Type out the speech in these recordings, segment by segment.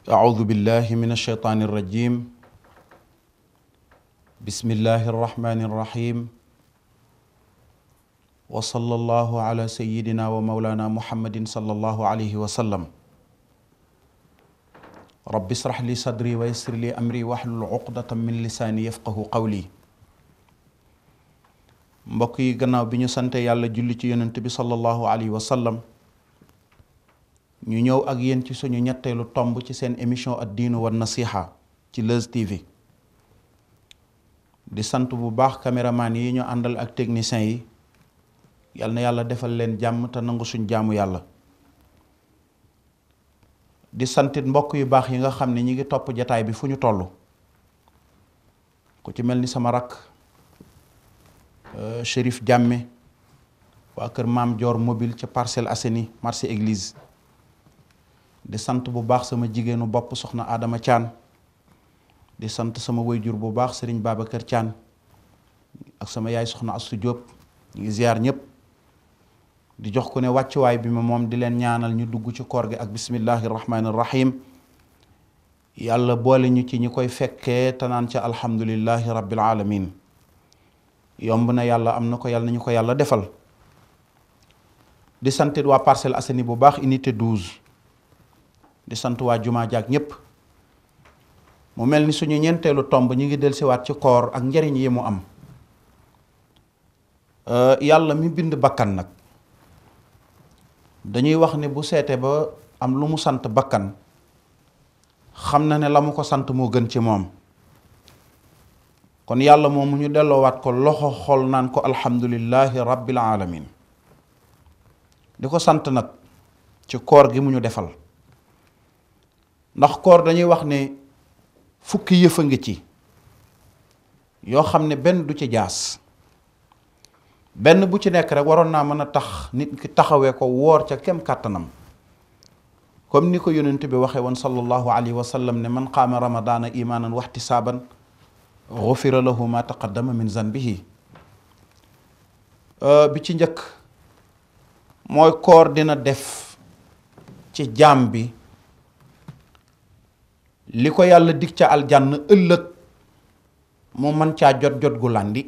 أعوذ بالله من الشيطان الرجيم. بسم الله الرحمن الرحيم. وصلى الله على سيدنا ومولانا محمد صلى الله عليه وسلم. رب اشرح لي صدري ويسر لي أمري واحلل عقدة من لساني يفقه قولي. mbokk yi gannaaw bi ñu sante yàlla julli ci yonent bi sallallahu alayhi wa sallam, ñu ñëw ak yéen ci suñu ñetteelu tomb ci seen émission ad diinu wa nasiha ci Leuz TV. di sant bu baax caméraman yi ñu àndal ak techniciens yi, yal na yàlla defal leen jàmm te nangu suñ jaamu yàlla. di santit mbokk yu baax yi nga xam ne ñi ngi topp jataay bi fu ñu toll, ku ci mel ni sama rakk Chérif Jàmme, waa kër Maam Joor mobile ca Parcelles Assainies marché église. di sant bu baax sama jigéenu bopp soxna Adama Thian, di sant sama wayjur bu baax Serigne Babacar Thian ak sama yaay soxna Astou Diop. ñu ngi ziar ñëpp di jox ku ne wàccuwaay bi ma moom, di leen ñaanal ñu dugg ci koor gi ak bismillahi rahmaani rahim. yàlla boole ñu ci ñi koy fekkee te naan ca alhamdulillahi rabbil alamin. yomb na yàlla, am na ko, yàlla nañu ko yàlla defal. di santit waa Parcelles Assainies bu baax unité 12. di sant waa jumaa jaag ñépp. mu mel ni suñu ñeenteelu tomb ñi ngi dellusiwaat ci koor ak njariñ yi mu am. yàlla mi bind bakkan nag, dañuy wax ne bu seete ba am lu mu sant bakkan, xam na ne la mu ko sant moo gën ci moom. kon yàlla moomu ñu delloowaat ko loxo xol naan ko alhamdulillahi rabbil alamin. di ko sant nag ci koor gi mu ñu defal. ndax koor dañuy wax ne fukki yëf a ngi ci yoo xam ne benn du ci jaas. benn bu ci nekk rek waroon naa mën a tax nit ki taxawee ko woor ca kem kàttanam, comme ni ko yonent bi waxee woon sallallahu alayhi wa sallam ne man qaama ramadaana imaanan waxtisaaban gufira lahu ma taqaddama min zanbihi. bi ci njëkk mooy koor dina def ci jaam bi li ko yàlla dig ca aljann ëllëg mu mën caa jot jot gu landi.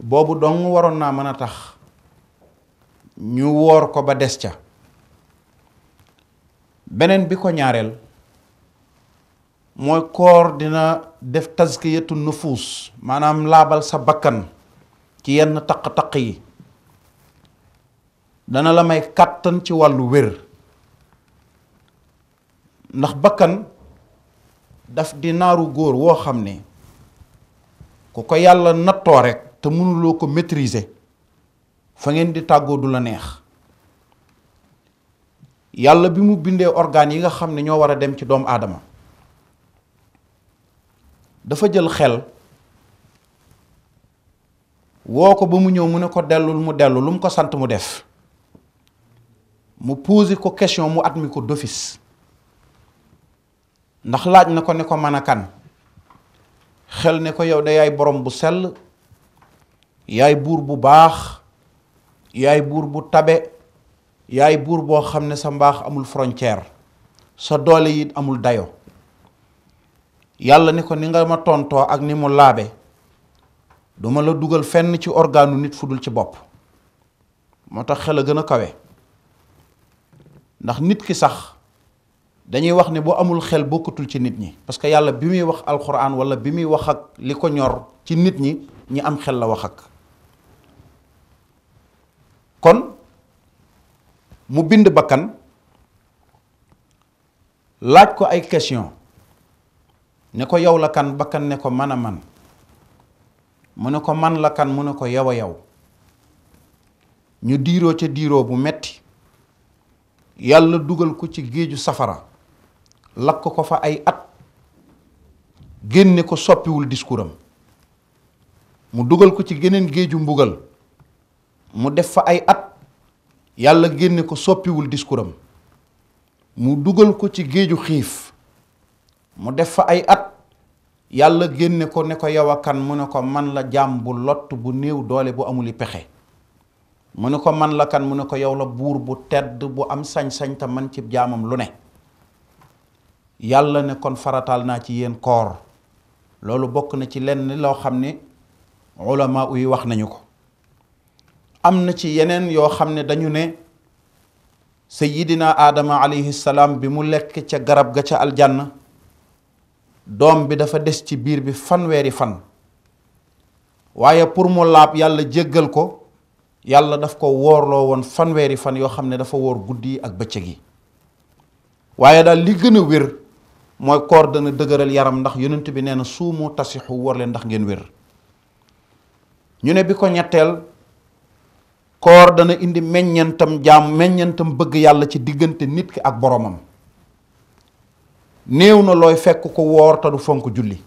boobu dong waroon naa mën a tax ñu woor ko ba des ca. beneen bi ko ñaareel mooy koor dina def tazkiyatu nufuus, maanaam laabal sa bakkan ci yenn taq-taq yi. dana la may kàttan ci wàllu wér, ndax bakkan daf di naaru góor woo xam ne ku ko yàlla nattoo rek te mënuloo ko maîtriser, fa ngeen di tàggoo du la neex. yàlla bi mu bindee organes yi nga xam ne ñoo war a dem ci doomu aadama, dafa jël xel woo ko ba mu ñëw mu ne ko dellul mu dellu, lu mu ko sant mu def. mu posé ko question, mu admis ko d'office. ndax laaj na ko ne ko mën a kan. xel ne ko yow de yaay borom bu sell, yaay buur bu baax, yaay buur bu tabe, yaay buur boo xam ne sa mbaax amul frontière, sa doole yi amul dayo. yàlla ne ko ni nga ma tontoo ak ni mu laabe, duma la dugal fenn ci organu nit fu dul ci bopp. moo tax xel a gën a kawe. ndax nit ki sax dañuy wax ne boo amul xel bokkatul ci nit ñi, parce que yàlla bi muy wax alquran wala bi muy wax ak li ko ñor ci nit ñi, ñi am xel la wax ak. kon mu bind bakkan, laaj ko ay question ne ko yow la kan. bakkan ne ko man a man. mu ne ko man la kan. mu ne ko yow a yow. ñu diiroo ca diiroo bu metti. yàlla dugal ko ci géeju safara, lakk ko fa ay at, génne ko, soppiwul discours am. mu dugal ko ci geneen géeju mbugal, mu def fa ay at, yàlla génne ko, soppiwul discours am. mu dugal ko ci géeju xiif, mu def fa ay at, yàlla génne ko ne ko yow a kan. mu ne ko man la jaam bu lott bu néew doole bu amuli pexe. mu ne ko man la kan. mu ne ko yow la buur bu tedd bu am sañ-sañ te man ci jaamam lu ne. yàlla ne kon farataal naa ci yéen koor. loolu bokk na ci lenn loo xam ne ulama yi wax nañu ko. am na ci yeneen yoo xam ne dañu ne sayyidina Adama alayhi salaam bi mu lekk ca garab ga ca aljanna doom bi dafa des ci biir bi fanweeri fan. waaye pour mu laab yàlla jéggal ko yàlla daf ko woorloo woon fanweeri fan yoo xam ne dafa woor guddi yi ak bëccëg yi. waaye daal li gën a wér mooy koor dana dëgëral yaram ndax yonent bi nee na suumu tasixu woor leen ndax ngeen wér. ñu ne bi ko ñetteel koor dana indi meññantam bëgg yàlla ci diggante nit ki ak boromam. néew na looy fekk ko woor te du fonk julli.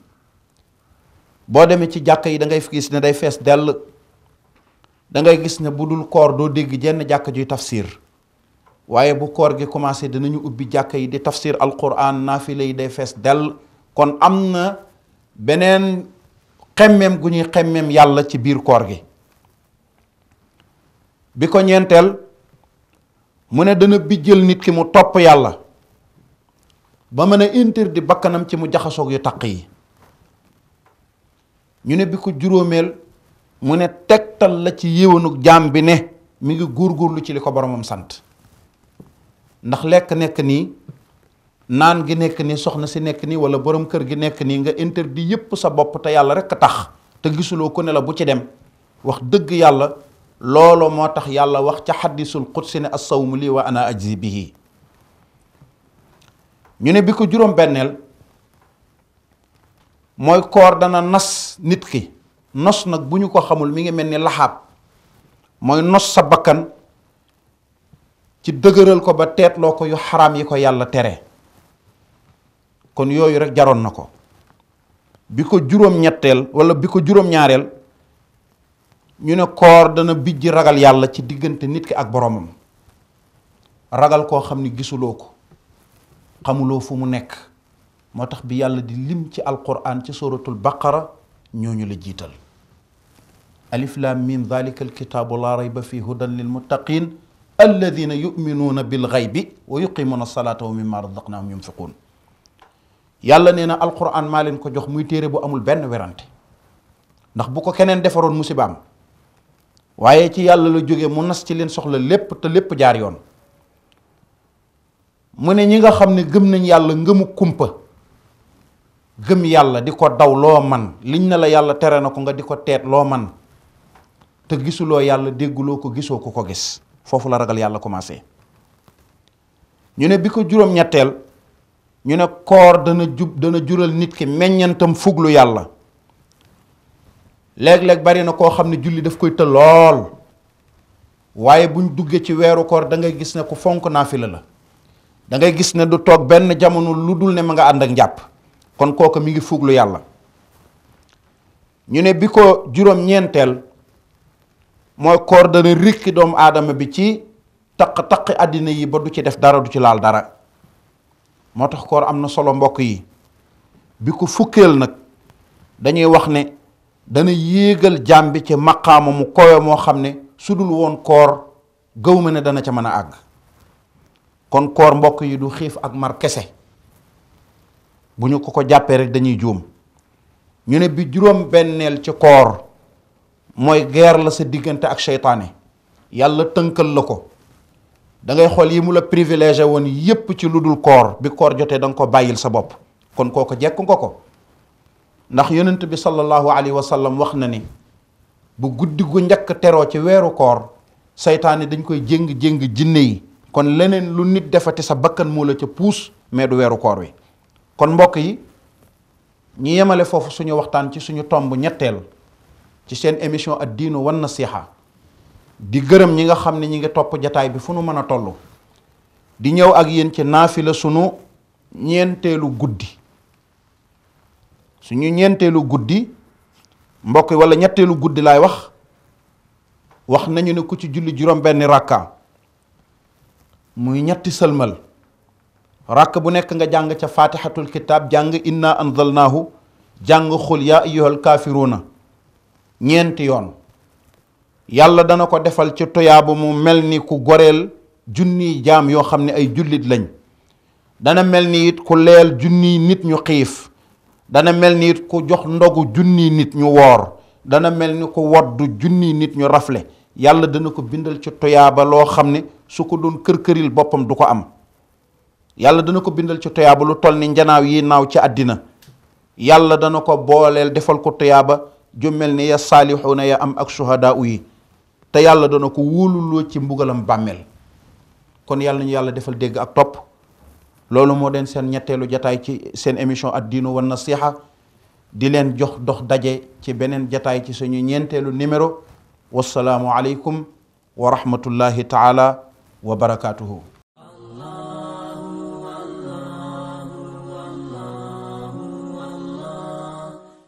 boo demee ci jàkk yi da ngay gis ne day fees dell. da ngay gis ne bu dul koor doo dégg jenn jàkk juy tafsir. waaye bu koor gi commencé dinañu ubbi jàkk yi di tafsir alquran naafile yi day fees dell. kon am na beneen xemmeem gu ñuy xemmeem yàlla ci biir koor gi. bi ko ñeenteel mu ne dana bijjël nit ki mu topp yàlla ba mën a interdit bakkanam ci mu jaxasoog yu taq yi. ñu ne bi ko juróomeel mu ne tegtal la ci yéwanug jaam bi ne mi ngi góorgóorlu ci li ko boromam sant. ndax lekk nekk nii naan gi nekk nii soxna si nekk nii wala borom kër gi nekk nii nga interdit yépp sa bopp te yàlla rekk tax te gisuloo ko ne la bu ci dem wax dëgg yàlla loolu moo tax yàlla wax ca xaddisul qudsi ne as-sawmu lii wa ana ajzi bihi. ñu ne bi ko juróom benneel mooy koor dana nas nit ki. nos nag bu ñu ko xamul mi ngi mel ni laxaab mooy nos sa bakkan ci dëgëral ko ba teetloo ko yu xaraam yi ko yàlla tere. kon yooyu rek jaroon na ko. bi ko juróom-ñetteel wala bi ko juróom-ñaareel ñu ne koor dana bijj ragal yàlla ci diggante nit ki ak boromam. ragal koo xam ni gisuloo ko xamuloo fu mu nekk. moo tax bi yàlla di lim ci alquran ci suratul baqara ñooñu la jiital. alif lam mim dhalika alkitabu la rayba fi hudan lil muttaqin alladina yuminuuna bil ghaybi wa yuqimuna salata wa mimma razaqnahum yunfiqun. yàlla nee na alquran maa leen ko jox muy téere bu amul benn werante. ndax bu ko keneen defaroon musibaam. waaye ci yàlla la jóge mu nas ci leen soxla lépp te lépp jaar yoon. mu ne ñi nga xam ne gëm nañ yàlla ngëmu kumpa. gëm yàlla di ko daw loo man liñ ne la yàlla tere na ko nga di ko teet loo man te gisuloo yàlla dégguloo ko gisoo ko ko gis. foofu la ragal yàlla commencé. ñu ne bi ko juróom-ñetteel ñu ne koor dana jural nit ki meññantam fuglu yàlla. léeg-léeg bari na koo xam ne julli daf koy të lool waaye buñ duggee ci weeru koor da ngay gis ne ku fonk naafila la. da ngay gis ne du toog benn jamono lu dul ne ma nga ànd ak njàpp. kon kooku mi ngi fuglu yàlla. ñu ne bi ko juróom-ñeenteel mooy koor dana rikki doomu aadama bi ci taq-taqi àddina yi ba du ci def dara du ci laal dara. moo tax koor am na solo mbokk yi. bi ko fukkeel nag dañuy wax ne dana yéegal jaam bi ci maqaama mu koyo moo xam ne su dul woon koor gëw ma ne dana ca mën a àgg. kon koor mbokk yi du xiif ak mar kese. bu ñu ko jàppee rek dañuy juum. ñu ne bi juróom benneel ci koor mooy guerre la sa diggante ak seytaane. yàlla tënkal la ko. da ngay xool yi mu la privilégié woon yépp ci lu dul koor bi koor jotee da nga ko bàyyil sa bopp. kon kooko jekk nga ko. ndax yonent bi sallallahu alayhi wa sallam wax na ni bu guddi gu njëkk teroo ci weeru koor seytaane dañ koy jéng jinne yi. kon leneen lu nit defati sa bakkan moo la ca puus mais du weeru koor wi. kon mbokk yi ñu yemale foofu suñu waxtaan ci suñu tomb ñetteel ci seen émission ad diinu wan nasiha. di gërëm ñi nga xam ne ñi ngi topp jataay bi fu nu mën a toll. di ñëw ak yéen ci naafila sunu ñeenteelu guddi. suñu ñeenteelu guddi mbokk yi wala ñetteelu guddi laay wax nañu ne ku ci julli juróom benni rakka muy ñetti sëlmal. rakk bu nekk nga jàng ca fatihatul kitab jàng inna anzalnaahu jàng xul yaa ayyuhal kaafiruuna ñeenti yoon. yàlla dana ko defal ci toyaaba mu mel ni ku goreel junniy jaam yoo xam ne ay jullit lañ. dana mel ni it ku leel junniy nit ñu xiif, dana mel ni it ku jox ndogu junniy nit ñu woor, dana mel ni ku woddu junniy nit ñu rafle. yàlla dana ko bindal ci toyaaba loo xam ne su ko doon kër-këril boppam du ko am. yàlla dana ko bindal ci toyaaba lu toll ni njanaaw yi naaw ci àddina. yàlla dana ko booleel defal ko toyaaba ju mel ni ya saalixuuna ya am ak suhadaa yi. te yàlla dana ko wóoluloo ci mbugalam bàmmeel. kon yàlla nañu yàlla defal dégg ak topp. loolu moo den seen ñetteelu jataay ci seen émission ad diinu wan nasiha. di leen jox dox daje ci beneen jataay ci suñu ñeenteelu numéro. wassalaamu aleykum wa rahmatullahi taala wa barakaatuhu.